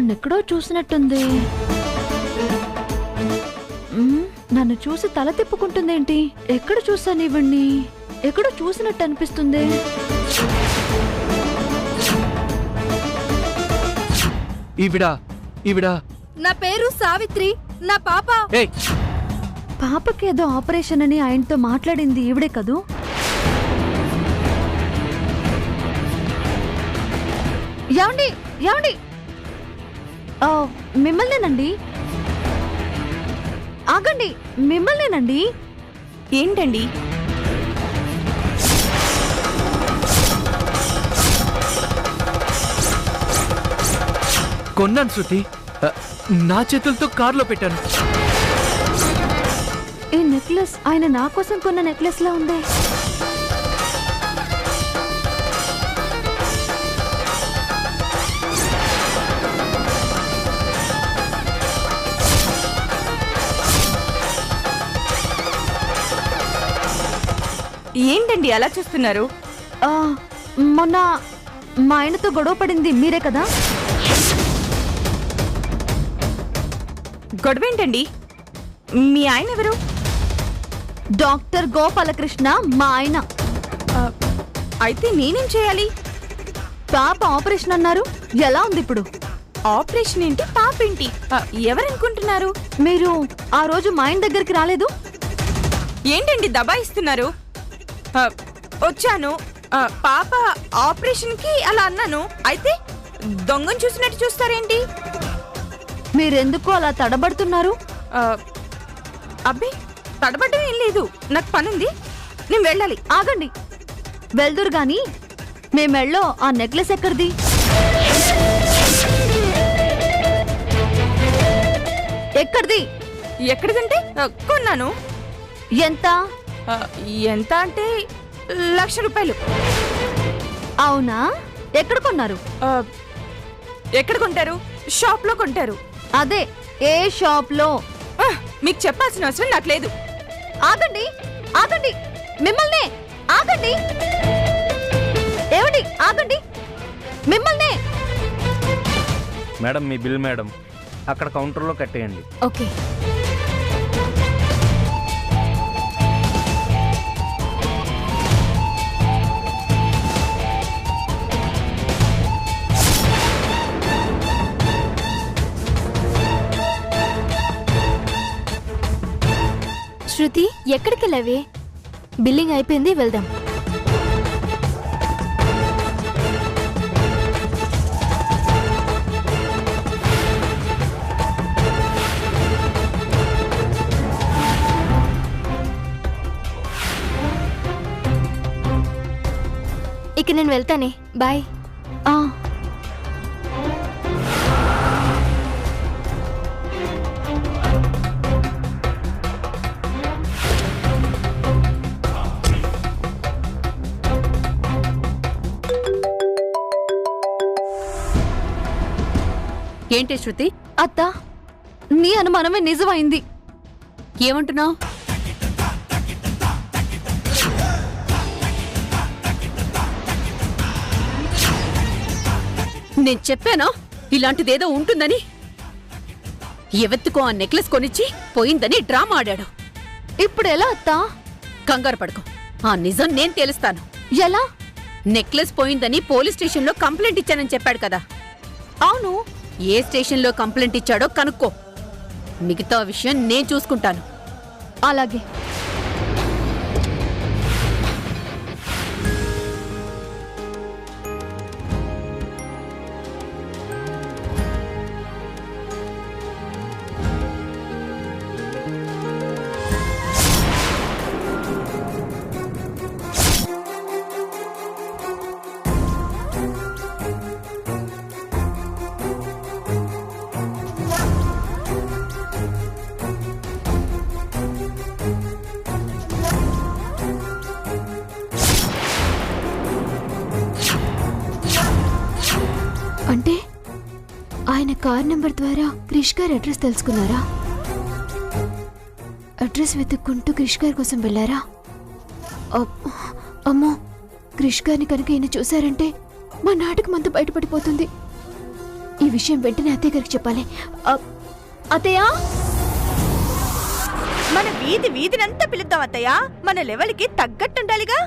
నన్నెక్కడో చూసినట్టుంది. నన్ను చూసి తల తిప్పుకుంటుందేంటి? ఎక్కడ చూసాను ఇవన్నీ? ఎక్కడో చూసినట్టు అనిపిస్తుంది. ఈవిడా నా పేరు సావిత్రి. నా పాప. పాపకేదో ఆపరేషన్ అని ఆయనతో మాట్లాడింది ఈవిడే కదూ? ఏమండి ఏమండి, మిమ్మల్నేనండి. ఆగండి, మిమ్మల్నేనండి. ఏంటండి? కొన్నాను శృతి, నా చేతులతో కారులో పెట్టాను. ఈ నెక్లెస్ ఆయన నా కోసం కొన్న నెక్లెస్ లా ఉంది. ఏంటండి అలా చూస్తున్నారు? మొన్న మా ఆయనతో గొడవ పడింది మీరే కదా? గొడవేంటండి? మీ ఆయన ఎవరు? డాక్టర్ గోపాలకృష్ణ మా ఆయన. అయితే నేనేం చేయాలి? పాప ఆపరేషన్ అన్నారు, ఎలా ఉంది ఇప్పుడు? ఆపరేషన్ ఏంటి, పాప ఏంటి? ఎవరనుకుంటున్నారు? మీరు ఆ రోజు మా ఆయన దగ్గరికి రాలేదు? ఏంటండి దబాయిస్తున్నారు? వచ్చాను, పాప ఆపరేషన్ కి అలా అన్నాను. అయితే దొంగను చూసినట్టు చూస్తారేంటి? మీరెందుకు అలా తడబడుతున్నారు? అబ్బే, తడబడ్డం ఏం లేదు, నాకు పనుంది, నేను వెళ్ళాలి. ఆగండి, వెళ్దురు గాని మీ మెళ్ళో ఆ నెక్లెస్ ఎక్కడిది? ఎక్కడిది? ఎక్కడిదంటే కొన్నాను. ఎంత? ఎంత అంటే 1,00,000 రూపాయలు. అవునా? ఎక్కడ కొన్నారు? ఎక్కడ కొంటారు? షాప్ లో కొంటారు. అదే, ఏ షాప్ లో? మీకు చెప్పాల్సిన అవసరం నాకు లేదు. ఆగండి ఆగండి, మిమ్మల్నే. ఆగండి, ఏమండి? ఆగండి, మిమ్మల్నే. మేడం, మీ బిల్ మేడం, అక్కడ కౌంటర్లో కట్టేయండి. ఓకే. శృతి, ఎక్కడికి వెళ్ళావే? బిల్లింగ్ అయిపోయింది, వెళ్దాం. ఇక నేను వెళ్తానే, బాయ్. ఏంటి శృతి? అత్త, నీ అనుమానమే నిజమైంది. ఏమంటున్నావు? నేను చెప్పానా ఇలాంటిదేదో ఉంటుందని? ఎవెత్తుకో ఆ నెక్లెస్ కొనిచ్చి పోయిందని డ్రామా ఆడాడు. ఇప్పుడు ఎలా అత్తా? కంగారు పడుకో, ఆ నిజం నేను తెలుస్తాను. ఎలా? నెక్లెస్ పోయిందని పోలీస్ స్టేషన్లో కంప్లైంట్ ఇచ్చానని చెప్పాడు కదా? అవును. ఏ స్టేషన్లో కంప్లైంట్ ఇచ్చాడో కనుక్కో. మిగతా విషయం నేను చూసుకుంటాను. అలాగే. అంటే ఆయన కార్ నెంబర్ ద్వారా క్రిష్ గారి అడ్రస్ తెలుసుకున్నారా? అడ్రస్ వెతుక్కుంటూ క్రిష్ గారి కోసం వెళ్ళారా? అమ్మో, క్రిష్ గారిని కనుక ఈయన చూశారంటే మా నాటకం అంతా బయటపడిపోతుంది. ఈ విషయం వెంటనే అత్తయ్య గారికి చెప్పాలి. అత్తయ్య, మన వీధినంతా పిలుద్దాం అత్తయ్య. మన లెవెల్కి తగ్గట్టుండాలిగా.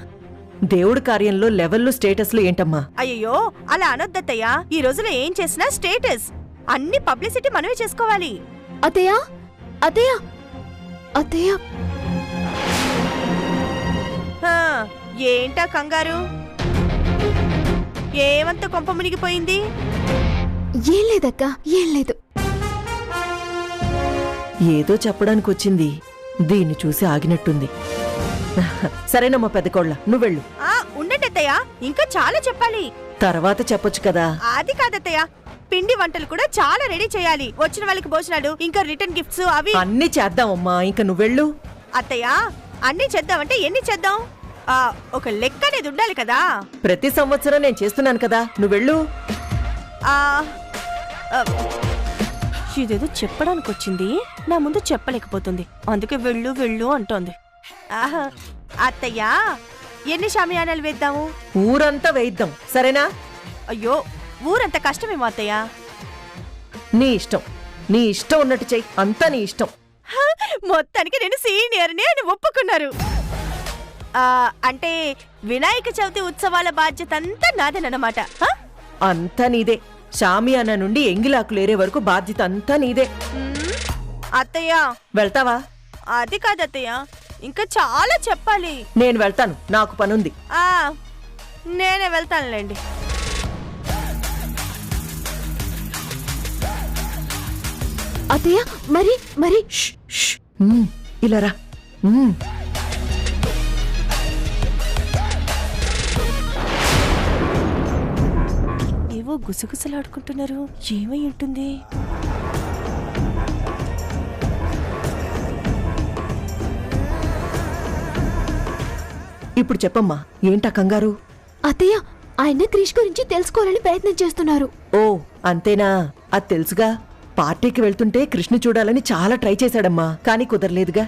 దేవుడి కార్యంలో లెవెల్లు స్టేటస్లు ఏంటమ్మా? అయ్యో అలా అనొద్దత్తయ్య. ఈ రోజులో ఏం చేసినా స్టేటస్, అన్ని పబ్లిసిటీ మనమే చేసుకోవాలి. అత్తయ్య, అత్తయ్య, అత్తయ్య. హా, ఏంటా కంగారు? ఏమంత కొంప మునిగిపోయింది? ఏం లేదక్క, ఏం లేదు. ఏదో చెప్పడానికి వచ్చింది, దీన్ని చూసి ఆగినట్టుంది. సరేనమ్మా పెద్దకోళ్ళ, నువ్వెళ్ళు. ఉండండి అత్తయ్య, ఇంకా చాలా చెప్పాలి. తర్వాత చెప్పొచ్చు కదా. అది కాదత్తయ్య, పిండి వంటలు కూడా చాలా రెడీ చేయాలి. వచ్చిన వాళ్ళకి భోజనాలు, ఇంకా రిటర్న్ గిఫ్ట్స్ అవి అన్నీ చేద్దామమ్మా, ఇంకా నువ్వెళ్ళు. అత్తయ్య అన్ని చేద్దామంటే ఎన్ని చేద్దాం? ఒక లెక్క అనేది ఉండాలి కదా. ప్రతి సంవత్సరం నేను చేస్తున్నాను కదా, నువ్వెళ్ళు. ఇదేదో చెప్పడానికి వచ్చింది, నా ముందు చెప్పలేకపోతుంది, అందుకే వెళ్ళు వెళ్ళు అంటోంది. అత్తయ్య ఎన్ని షామియానాలు వేద్దాము? ఊరంతా వేయిద్దాం, సరేనా? అయ్యో ఊరంత కష్టమేమో అత్తయ్య. నీ ఇష్టం, నీ ఇష్టం ఉన్నట్టు చెయ్యి, అంతా నీ ఇష్టం. మొత్తానికి నేను సీనియర్ని అని ఒప్పుకున్నారు. అంటే వినాయక చవితి ఉత్సవాల బాధ్యత అంతా నాదేనమాట. అంతా నీదే. షామియానా నుండి ఎంగిలాకులేరే వరకు బాధ్యత అంతా నీదే. అత్తయ్య వెళ్తావా? అది కాదత్తయ్య, ఇంకా చాలా చెప్పాలి. నేను వెళ్తాను, నాకు పనుంది. నేనే వెళ్తానులేండి. అత్తయ్య, మరి మరి ఇలా రా. ఏవో గుసగుసలాడుకుంటున్నారు, ఏమై ఉంటుంది? ఇప్పుడు చెప్పమ్మా, ఏంటా కంగారు? అత్తయ్య, ఆయన క్రిష్ గురించి తెలుసుకోవాలని ప్రయత్నం చేస్తున్నారు. ఓ అంతేనా? అది తెలుసుగా. పార్టీకి వెళ్తుంటే కృష్ణ చూడాలని చాలా ట్రై చేశాడమ్మా, కానీ కుదరలేదుగా.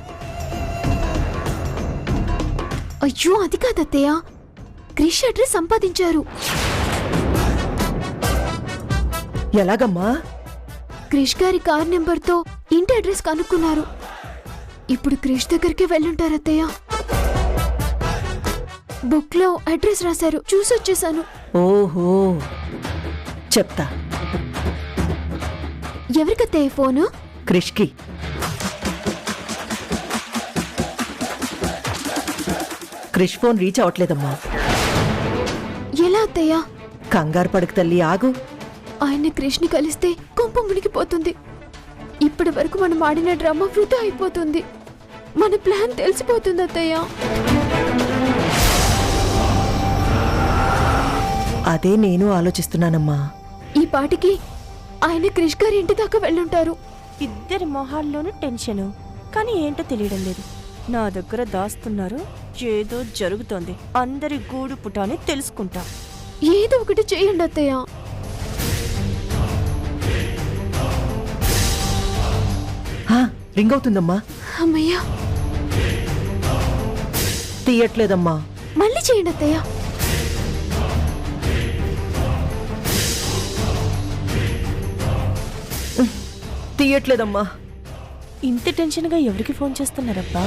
అయ్యో అది కాదత్తయ్య, క్రిష్ అడ్రస్ సంపాదించారు. ఎలాగమ్మా? క్రిష్ గారి కార్ నెంబర్తో ఇంటి అడ్రస్ కనుక్కున్నారు. ఇప్పుడు క్రిష్ దగ్గరికి వెళ్ళుంటారు అత్తయ్య. బుక్ లో అడ్రస్ రాశారు, చూసొచ్చేసాను. ఓహో, చెప్తా. ఎవరికత్తయ్య ఫోను? క్రిష్కి. క్రిష్ ఫోన్ రీచ్ అవట్లేదమ్మా. ఎలా అత్తయ్య? కంగారు పడకు తల్లి, ఆగు. ఆయన క్రిష్ని కలిస్తే కొంప మునిగిపోతుంది. ఇప్పటి వరకు మనం ఆడిన డ్రామా వృధా అయిపోతుంది. మన ప్లాన్ తెలిసిపోతుంది అత్తయ్య. అదే నేను ఆలోచిస్తున్నానమ్మా. ఈ పాటికి ఆయన క్రిష్ గారి ఇంటి దాకా వెళ్ళుంటారు. ఇద్దరి మొహాల్లోనూ టెన్షను, కానీ ఏంటో తెలియడం లేదు. నా దగ్గర దాస్తున్నారు, ఏదో జరుగుతోంది. అందరి గూడు పుటాని తెలుసుకుంటా. ఏదో ఒకటి చేయండి అత్తయ్య. రింగ్ అవుతుందమ్మా. అమ్మయ్యా, తీయట్లేదమ్మా. మళ్ళీ చేయండి అత్తయ్య. తీయట్లేదమ్మా. ఇంత టెన్షన్గా ఎవరికి ఫోన్ చేస్తున్నారబ్బా?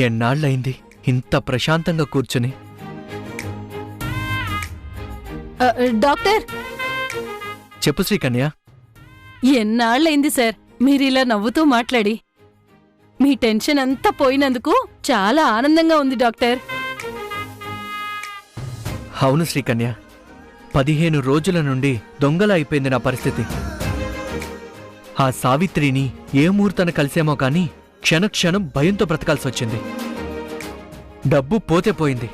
ఎన్నాళ్ళయింది ఇంత ప్రశాంతంగా కూర్చుని. డాక్టర్, చెప్పు శ్రీకన్య. ఎన్నాళ్ళైంది సార్ మీరిలా నవ్వుతూ మాట్లాడి. మీ టెన్షన్ అంతా పోయినందుకు చాలా ఆనందంగా ఉంది డాక్టర్. అవును శ్రీకన్య, 15 రోజుల నుండి దొంగల అయిపోయింది నా పరిస్థితి. ఆ సావిత్రిని ఏ ముహూర్తాన కలిసేమో కానీ క్షణక్షణం భయంతో బ్రతకాల్సొచ్చింది. డబ్బు పోతే పోయింది,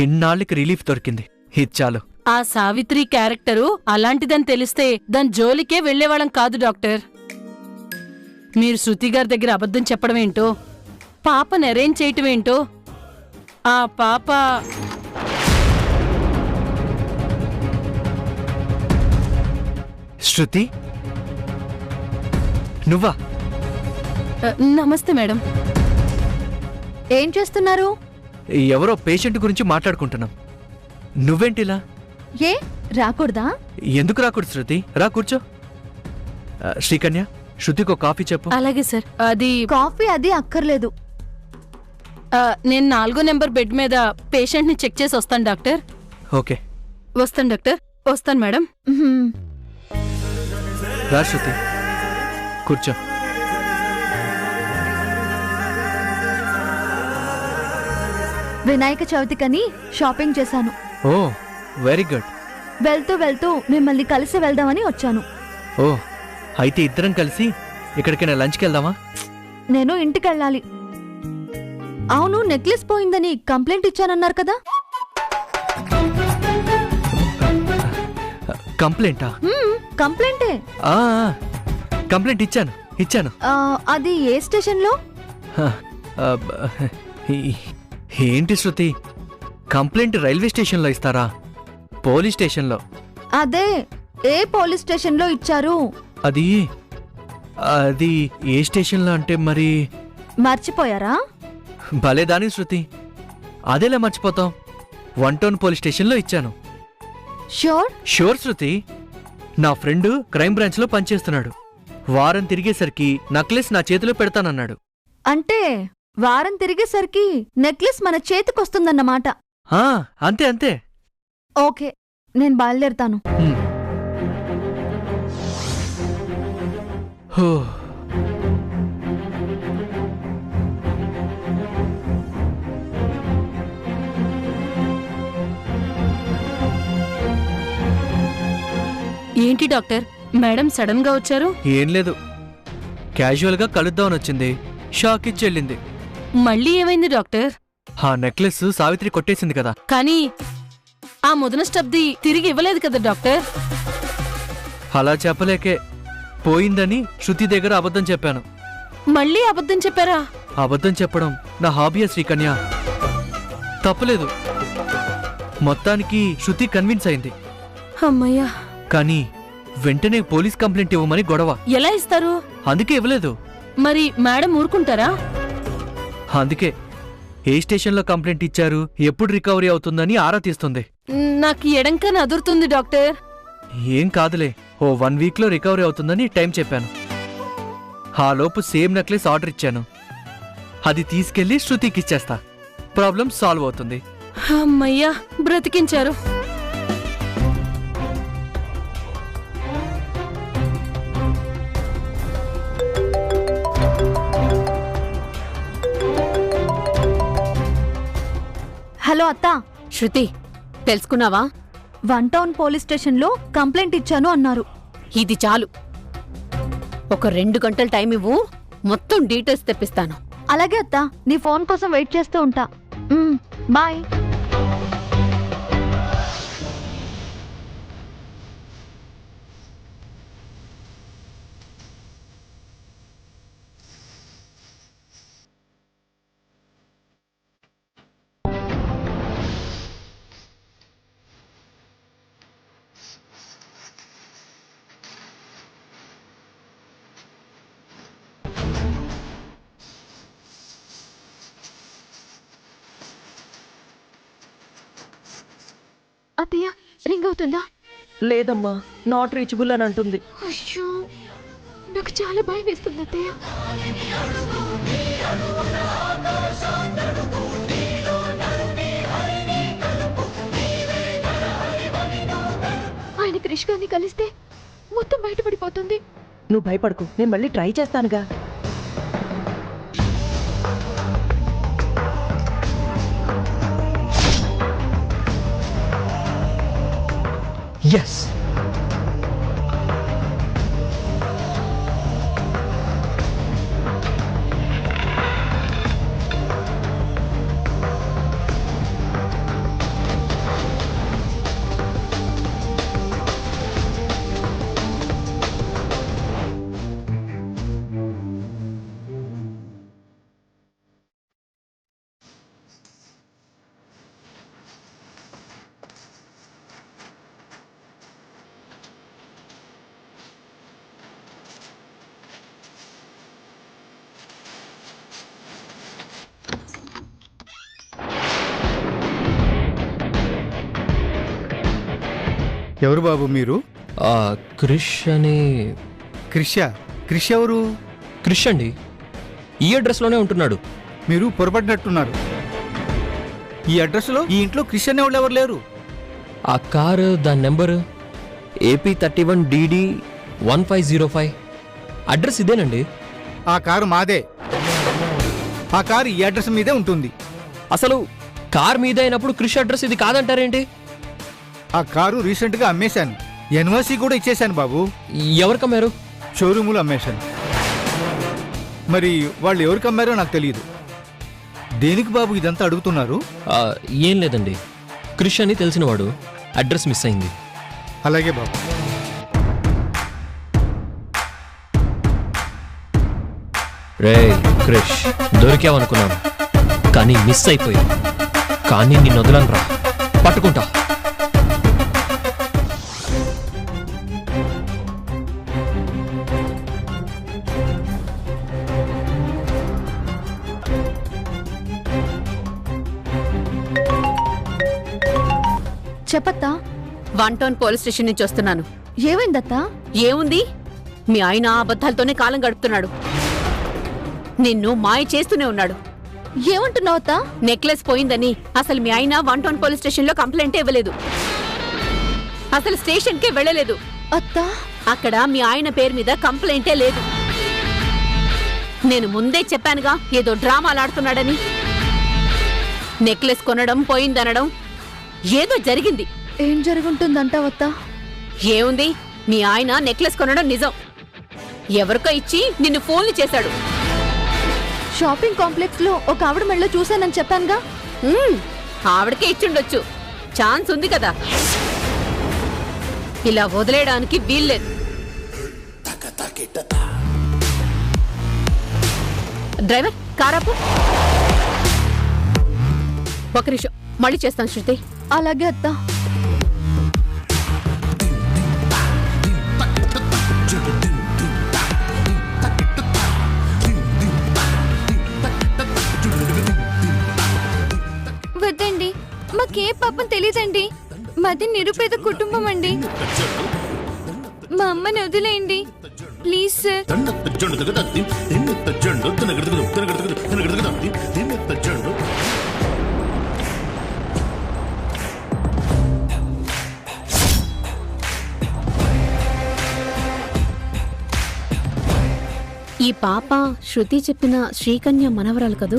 ఇన్నాళ్ళకి రిలీఫ్ దొరికింది. ఇచ్చాలు. ఆ సావిత్రి క్యారెక్టరు అలాంటిదని తెలిస్తే దాని జోలికే వెళ్లేవాళ్ళం కాదు డాక్టర్. మీరు శృతి గారి దగ్గర అబద్ధం చెప్పడం ఏంటో, పాపను అరేంజ్ చేయటం ఏంటో, ఆ పాప శృతి నువ్వా? నమస్తే మేడం. ఏం చేస్తున్నారు? ఎవరో పేషెంట్ గురించి మాట్లాడుకుంటున్నాం. నువ్వేంటిలా? ఏ రాకూడదా? ఎందుకు రాకూడదు శృతి? రా కూర్చో. శ్రీకన్య, శృతికి ఒక కాఫీ చెప్పు. అలాగే సార్. అది కాఫీ అది అక్కర్లేదు. నేను 4వ నెంబర్ బెడ్ మీద పేషెంట్ ని చెక్ చేసి వస్తాను డాక్టర్. ఓకే. వస్తాను డాక్టర్. వస్తాను మేడం. మ్మ్. రా శృతి, కూర్చో. వినాయక చవితికని షాపింగ్ చేశాను. ఓ వెరీ గుడ్. వెళ్తూ వెళ్తూ మిమ్మల్ని కలిసి వెళ్దామని వచ్చాను. ఓ అయితే ఇద్దరం కలిసి ఎక్కడికైనా లంచ్కి వెళ్దామా? నేను ఇంటికెళ్ళాలి. అవును, నెక్లెస్ పోయిందని కంప్లైంట్ ఇచ్చానన్నారు కదా? కంప్లైంటా? కంప్లైంటే. ఆ, కంప్లైంట్ ఇచ్చాను. అది ఏ స్టేషన్లో? హ, ఏంటి శృతి, కంప్లైంట్ రైల్వే స్టేషన్లో ఇస్తారా? పోలీస్ స్టేషన్లో. అదే, ఏ పోలీస్ స్టేషన్లో ఇచ్చారు? అది అది ఏ స్టేషన్లో అంటే మరి మర్చిపోయారా? భలేదాని శృతి, అదేలా మర్చిపోతాం. 1 టౌన్ పోలీస్ స్టేషన్లో ఇచ్చాను. ష్యూర్? షూర్ శృతి. నా ఫ్రెండ్ క్రైమ్ బ్రాంచ్లో పనిచేస్తున్నాడు. వారం తిరిగేసరికి నెక్లెస్ నా చేతిలో పెడతానన్నాడు. అంటే వారం తిరిగేసరికి నెక్లెస్ మన చేతికొస్తుందన్నమాట. ఆ, అంతే. ఓకే, నేను బయలుదేరుతాను. హ్మ్. హో. ఏంటి డాక్టర్, మేడం సడన్ గా వచ్చారు? ఏం లేదు, క్యాజువల్గా కలుద్దామని వచ్చింది, షాక్ ఇచ్చి వెళ్ళింది. మళ్ళీ ఏమైంది డాక్టర్? ఆ నెక్లెస్ సావిత్రి కొట్టేసింది కదా. కానీ ఆ ముదన స్టబ్ది తిరిగి ఇవ్వలేదు కదా డాక్టర్? అలా చెప్పలేకే పోయిందని శృతి దగ్గర అబద్ధం చెప్పాను. మళ్ళీ అబద్ధం చెప్పారా? అబద్ధం చెప్పడం నా హాబీయే శ్రీకన్య. తప్పలేదు. మొత్తానికి శృతి కన్విన్స్ అయింది. అమ్మయ్యా. కానీ వెంటనే పోలీస్ కంప్లైంట్ ఇవ్వమని గొడవ. ఎలా ఇస్తారు? అందుకే ఇవ్వలేదు. మరి మేడం ఊరుకుంటారా? అందుకే ఏ స్టేషన్లో కంప్లైంట్ ఇచ్చారు, ఎప్పుడు రికవరీ అవుతుందని ఆరా తీస్తుంది. నాకు ఎడంకని అదురుతుంది డాక్టర్. ఏం కాదులే, ఓ 1 వీక్లో రికవరీ అవుతుందని టైం చెప్పాను. ఆ లోపు సేమ్ నెక్లెస్ ఆర్డర్ ఇచ్చాను. అది తీసుకెళ్లి శృతికి ఇచ్చేస్తా. ప్రాబ్లం సాల్వ్ అవుతుంది. అమ్మయ్యా, బ్రతికించారు. హలో అత్తా. శృతి, తెలుసుకున్నావా? 1 టౌన్ పోలీస్ స్టేషన్లో కంప్లైంట్ ఇచ్చాను అన్నారు. ఇది చాలు. ఒక 2 గంటల టైం ఇవ్వు, మొత్తం డీటెయిల్స్ తెప్పిస్తాను. అలాగే అత్తా, నీ ఫోన్ కోసం వెయిట్ చేస్తూ ఉంటా. బాయ్. అత్తయ్య, రింగ్ అవుతుందా? లేదమ్మా, నాట్ రీచబుల్ అని అంటుంది. అయ్యో, నాకు చాలా భయం వేస్తుంది అత్తయ్య. ఆయన క్రిష్ గారిని కలిస్తే మొత్తం బయటపడిపోతుంది. నువ్వు భయపడకు, నేను మళ్ళీ ట్రై చేస్తానుగా. ఎస్. ఎవరు బాబు మీరు? క్రిష్ అని. క్రిష్ ఎవరు? క్రిష్ అండి, ఈ అడ్రస్లోనే ఉంటున్నాడు. మీరు పొరపడినట్టున్నారు. ఈ అడ్రస్లో ఈ ఇంట్లో క్రిష్ అనే వాళ్ళు ఎవరు లేరు. ఆ కారు, దాని నెంబరు AP31DD 1505. అడ్రస్ ఇదేనండి. ఆ కారు మాదే. ఆ కారు ఈ అడ్రస్ మీదే ఉంటుంది. అసలు కార్ మీదే అయినప్పుడు క్రిష్ అడ్రస్ ఇది కాదంటారేంటి? ఆ కారు రీసెంట్గా అమ్మేశాను. ఎన్ఓసి కూడా ఇచ్చేశాను బాబు. ఎవరికి అమ్మారు? షోరూములో అమ్మేశాను. మరి వాళ్ళు ఎవరికి అమ్మారో నాకు తెలియదు. దేనికి బాబు ఇదంతా అడుగుతున్నారు? ఏం లేదండి, క్రిష్ అని తెలిసినవాడు, అడ్రస్ మిస్ అయింది. అలాగే బాబు. రే క్రిష్, దొరికావనుకున్నాను కానీ మిస్ అయిపోయావు. కానీ నిన్ను వదలను రా, పట్టుకుంటా. చెప్పత్తా. 1 టౌన్ పోలీస్ స్టేషన్ నుంచి వస్తున్నాను. ఏమైందత్తా? ఏముంది, మీ ఆయన అబద్ధాలతోనే కాలం గడుపుతున్నాడు. నిన్ను మాయ చేస్తూనే ఉన్నాడు. ఏమంటున్నావత్తా? నెక్లెస్ పోయిందని అసలు మీ ఆయన 1 టౌన్ పోలీస్ స్టేషన్ లో కంప్లైంట్ ఇవ్వలేదు. అసలు స్టేషన్ కే వెళ్ళలేదు. అత్తా, అక్కడ మీ ఆయన పేరు మీద కంప్లైంటే లేదు. నేను ముందే చెప్పానుగా ఏదో డ్రామాలాడుతున్నాడని. నెక్లెస్ కొనడం, పోయిందనడం ఏదో జరిగింది. ఏం జరుగుంటుందంటావత్తా? ఏముంది, మీ ఆయన నెక్లెస్ కొనడం నిజం. ఎవరికో ఇచ్చి నిన్ను ఫోన్లు చేశాడు. షాపింగ్ కాంప్లెక్స్ లో ఒక ఆవిడ మెళ్ళో చూశానని చెప్పానుగా. ఆవిడకే ఇచ్చుండొచ్చు, ఛాన్స్ ఉంది కదా. ఇలా వదిలేయడానికి వీల్లేదు. డ్రైవర్, కారాపు. ఒక నిమిషం, మళ్ళీ చేస్తాను శృతి. అలాగే అత్తా. వద్దండి, మాకే పాపం తెలీదండి. మాది నిరుపేద కుటుంబం అండి. మా అమ్మని వదిలేయండి ప్లీజ్ సార్. ఈ పాప శృతి చెప్పిన శ్రీకన్య మనవరాలు కదూ.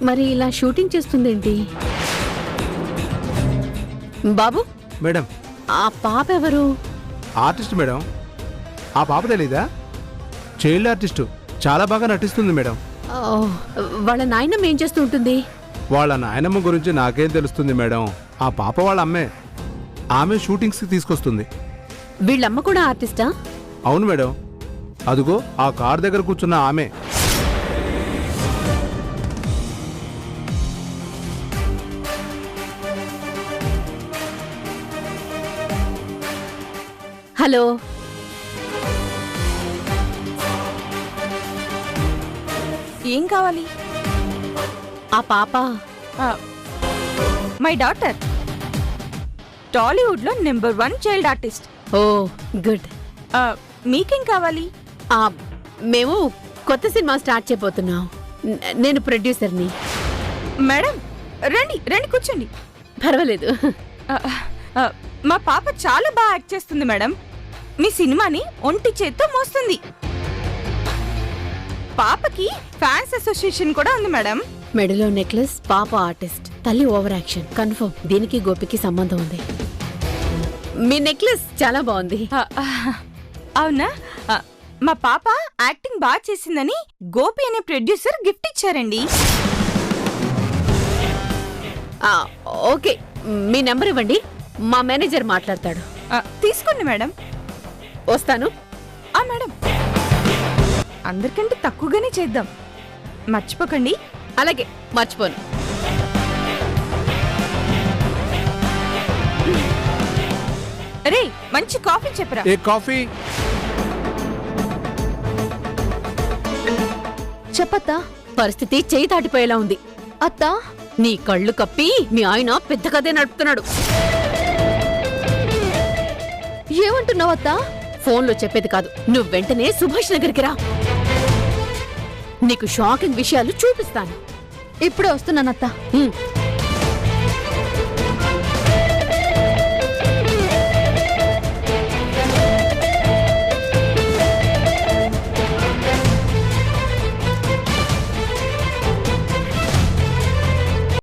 మరి ఇలా షూటింగ్ చేస్తుందేంటి? బాబు మేడం, ఆ పాప ఎవరు? Artist madam. ఆ పాప తెలీదా? చైల్డ్ ఆర్టిస్ట్, చాలా బాగా నటిస్తుంది మేడం. వాళ్ళ నాయనమ్మ ఏం చేస్తూ ఉంటుంది? వాళ్ళ నాయనమ్మ గురించి నాకేం తెలుస్తుంది మేడం. ఆ పాప వాళ్ళ అమ్మే. ఆమె షూటింగ్స్కి తీసుకొస్తుంది. వీళ్ళమ్మ కూడా ఆర్టిస్టా? అవును మేడం. అదుగో ఆ కార్ దగ్గర కూర్చున్న ఆమె. హలో, ఏం కావాలి? ఆ పాప మై డాటర్. టాలీవుడ్ లో number 1 child artist. Oh good. మీకేం కావాలి? మేము కొత్త సినిమా స్టార్ట్ చేయబోతున్నాం. నేను ప్రొడ్యూసర్ని. మేడం రండి రండి, కూర్చోండి. పర్వాలేదు. మా పాప చాలా బాగా యాక్ట్ చేస్తుంది మేడం. మీ సినిమాని ఒంటి చేత్తో మోస్తుంది. పాపకి ఫ్యాన్స్ అసోసియేషన్ కూడా ఉంది మేడం. మెడలో నెక్లెస్, పాప ఆర్టిస్ట్, తల్లి ఓవర్ యాక్షన్. కన్ఫర్మ్ దీనికి గోపికి సంబంధం ఉంది. మీ నెక్లెస్ చాలా బాగుంది. అవునా? మా పాప యాక్టింగ్ బాగా చేసిందని గోపి అనే ప్రొడ్యూసర్ గిఫ్ట్ ఇచ్చారండి. ఓకే, మీ నెంబర్ ఇవ్వండి, మా మేనేజర్ మాట్లాడతాడు. తీసుకోండి మేడం. వస్తాను. మేడం, అందరికంటే తక్కువగానే చేద్దాం, మర్చిపోకండి. అలాగే, మర్చిపోను. రే, మంచి కాఫీ చెప్పరా. ఏ కాఫీ? చెప్పత్తా. పరిస్థితి చేయి దాటిపోయేలా ఉంది. అత్తా, నీ కళ్ళు కప్పి మీ ఆయన పెద్ద కథే నడుపుతున్నాడు. ఏమంటున్నావు అత్తా? ఫోన్లో చెప్పేది కాదు, నువ్వు వెంటనే సుభాష్ దగ్గరికి రా. నీకు షాకింగ్ విషయాలు చూపిస్తాను. ఇప్పుడే వస్తున్నానత్తా.